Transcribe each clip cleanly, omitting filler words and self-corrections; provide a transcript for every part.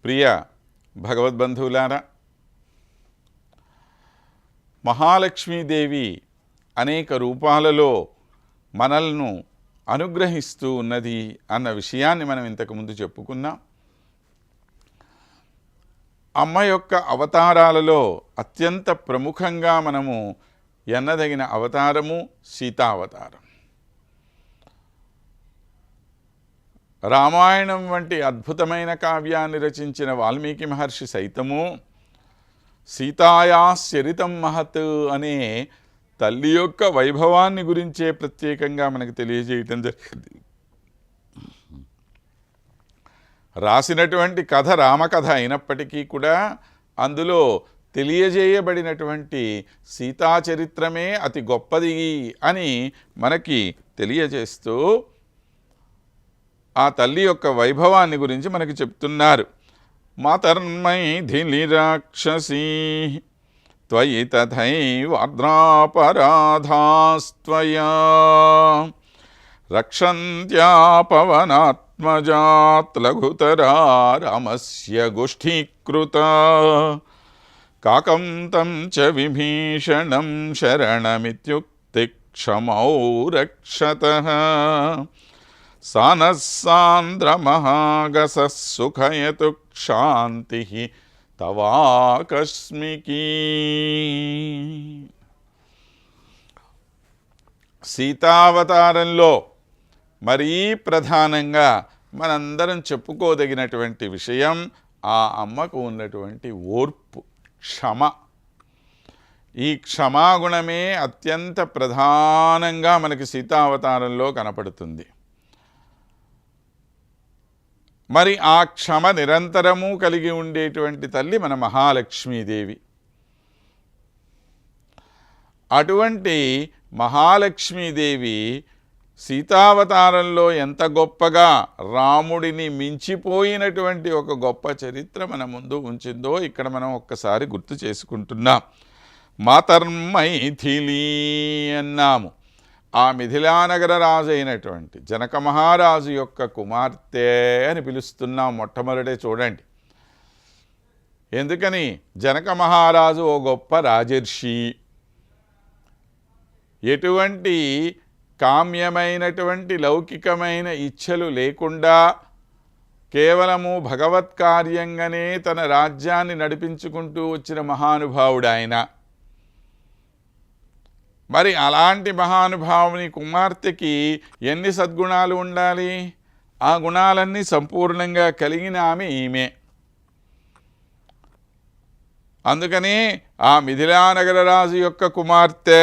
ప్రియ భగవద్బంధువులారా, మహాలక్ష్మీదేవి అనేక రూపాలలో మనల్ని అనుగ్రహిస్తూ ఉన్నది అన్న విషయాన్ని మనం ఇంతకుముందు చెప్పుకున్నాం. అమ్మ యొక్క అవతారాలలో అత్యంత ప్రముఖంగా మనము ఎన్నదగిన అవతారము సీతావతారం. రామాయణం వంటి అద్భుతమైన కావ్యాన్ని రచించిన వాల్మీకి మహర్షి సైతము సీతాయాశ్చరితం మహత్ అనే తల్లి యొక్క వైభవాన్ని గురించే ప్రత్యేకంగా మనకు తెలియజేయటం జరిగింది. రాసినటువంటి కథ రామకథ అయినప్పటికీ కూడా అందులో తెలియజేయబడినటువంటి సీతాచరిత్రమే అతి గొప్పది అని మనకి తెలియజేస్తూ ఆ తల్లి యొక్క వైభవాన్ని గురించి మనకి చెప్తున్నారు. మాతర్మైథిలి రాక్షసీ త్వయి తథైవార్ద్రాపరాధాస్త్వయా రక్షంత్యా పవనాత్మజాత్ లఘుతరా రామస్య గోష్ఠీకృత కాకం తం చ విభీషణం శరణమిత్యుక్తి క్షమౌ రక్షతః సానస్సాంద్రమహాగస సుఖయతు క్షాంతి తవాకస్మికీ. సీతావతారంలో మరీ ప్రధానంగా మనందరం చెప్పుకోదగినటువంటి విషయం ఆ అమ్మకు ఉన్నటువంటి ఓర్పు, క్షమ. ఈ క్షమాగుణమే అత్యంత ప్రధానంగా మనకి సీతావతారంలో కనపడుతుంది. మరి ఆ క్షమ నిరంతరము కలిగి ఉండేటువంటి తల్లి మన మహాలక్ష్మీదేవి. అటువంటి మహాలక్ష్మీదేవి సీతావతారంలో ఎంత గొప్పగా రాముడిని మించిపోయినటువంటి ఒక గొప్ప చరిత్ర మన ముందు ఉంచిందో ఇక్కడ మనం ఒక్కసారి గుర్తు చేసుకుంటున్నాం. మాతర్మైథిలి అన్నాము. ఆ మిథిలానగర రాజు అయినటువంటి జనక మహారాజు యొక్క కుమార్తె అని పిలుస్తున్నాం. మొట్టమొదటే చూడండి, ఎందుకని జనక మహారాజు ఓ గొప్ప రాజర్షి. ఎటువంటి కామ్యమైనటువంటి లౌకికమైన ఇచ్ఛలు లేకుండా కేవలము భగవత్కార్యంగానే తన రాజ్యాన్ని నడిపించుకుంటూ వచ్చిన మహానుభావుడు ఆయన. మరి అలాంటి మహానుభావుని కుమార్తెకి ఎన్ని సద్గుణాలు ఉండాలి? ఆ గుణాలన్నీ సంపూర్ణంగా కలిగిన ఆమె ఈమె. అందుకని ఆ మిథిలానగర రాజు యొక్క కుమార్తె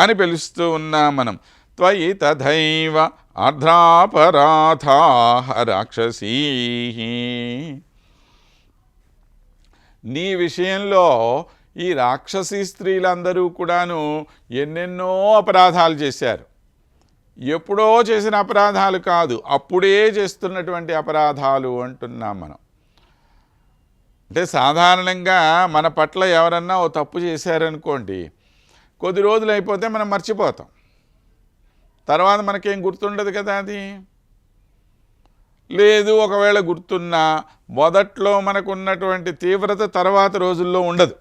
అని పిలుస్తూ ఉన్నాం మనం. త్వయి తథైవ ఆర్ద్రాపరాధాః రాక్షసీ. నీ విషయంలో ఈ రాక్షసీ స్త్రీలందరూ కూడాను ఎన్నెన్నో అపరాధాలు చేశారు. ఎప్పుడో చేసిన అపరాధాలు కాదు, అప్పుడే చేస్తున్నటువంటి అపరాధాలు అంటున్నాం మనం. అంటే సాధారణంగా మన పట్ల ఎవరన్నా ఓ తప్పు చేశారనుకోండి, కొద్ది రోజులు అయిపోతే మనం మర్చిపోతాం. తర్వాత మనకేం గుర్తుండదు కదా అది. లేదు, ఒకవేళ గుర్తున్నా మొదట్లో మనకున్నటువంటి తీవ్రత తర్వాత రోజుల్లో ఉండదు.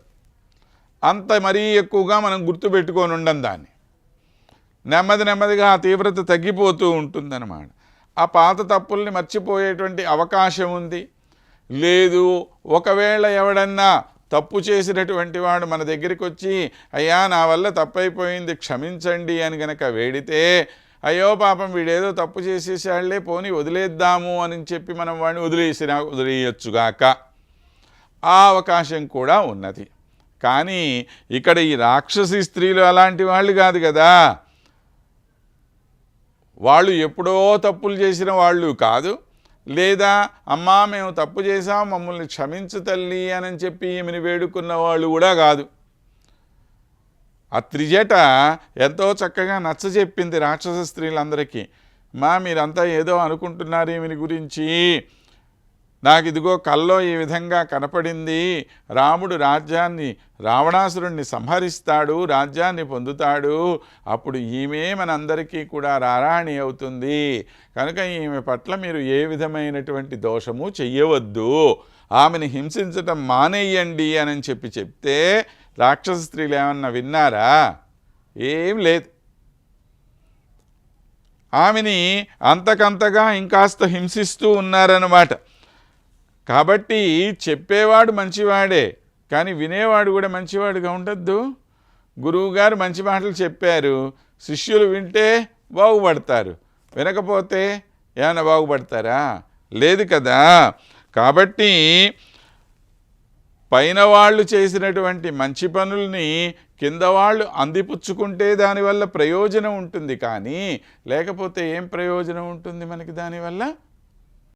అంత మరీ ఎక్కువగా మనం గుర్తుపెట్టుకొని ఉండం దాన్ని. నెమ్మదిగా ఆ తీవ్రత తగ్గిపోతూ ఉంటుందన్నమాట. ఆ పాత తప్పుల్ని మర్చిపోయేటువంటి అవకాశం ఉంది. లేదు, ఒకవేళ ఎవడన్నా తప్పు చేసినటువంటి వాడు మన దగ్గరికి వచ్చి అయ్యా నా వల్ల తప్పైపోయింది క్షమించండి అని గనక వేడితే, అయ్యో పాపం వీడేదో తప్పు చేసేసాళ్లే పోనీ వదిలేద్దాము అని చెప్పి మనం వాడిని వదిలేయచ్చుగాక. ఆ అవకాశం కూడా ఉన్నది. కానీ ఇక్కడ ఈ రాక్షసి స్త్రీలు అలాంటి వాళ్ళు కాదు కదా. వాళ్ళు ఎప్పుడో తప్పులు చేసిన వాళ్ళు కాదు. లేదా అమ్మా మేము తప్పు చేశాం మమ్మల్ని క్షమించు తల్లి అని చెప్పి ఈమెను వేడుకున్న వాళ్ళు కూడా కాదు. ఆ త్రిజట ఎంతో చక్కగా నచ్చజెప్పింది రాక్షస స్త్రీలందరికీ. మీరంతా ఏదో అనుకుంటున్నారు ఈమెని గురించి, నాకు ఇదిగో కల్లో ఈ విధంగా కనపడింది, రాముడు రావణాసురుణ్ణి సంహరిస్తాడు, రాజ్యాన్ని పొందుతాడు, అప్పుడు ఈమె మనందరికీ కూడా రారాణి అవుతుంది, కనుక ఈమె పట్ల మీరు ఏ విధమైనటువంటి దోషము చెయ్యవద్దు, ఆమెను హింసించటం మానేయండి అని చెప్తే రాక్షస స్త్రీలు ఏమన్నా విన్నారా? ఏం లేదు. ఆమెని అంతకంతగా ఇంకాస్త హింసిస్తూ ఉన్నారన్నమాట. కాబట్టి చెప్పేవాడు మంచివాడే, కానీ వినేవాడు కూడా మంచివాడుగా ఉండద్దు. గురువుగారు మంచి మాటలు చెప్పారు, శిష్యులు వింటే బాగుపడతారు, వినకపోతే ఏమైనా బాగుపడతారా? లేదు కదా. కాబట్టి పైన వాళ్ళు చేసినటువంటి మంచి పనుల్ని కింద వాళ్ళు అందిపుచ్చుకుంటే దానివల్ల ప్రయోజనం ఉంటుంది, కానీ లేకపోతే ఏం ప్రయోజనం ఉంటుంది మనకి దానివల్ల?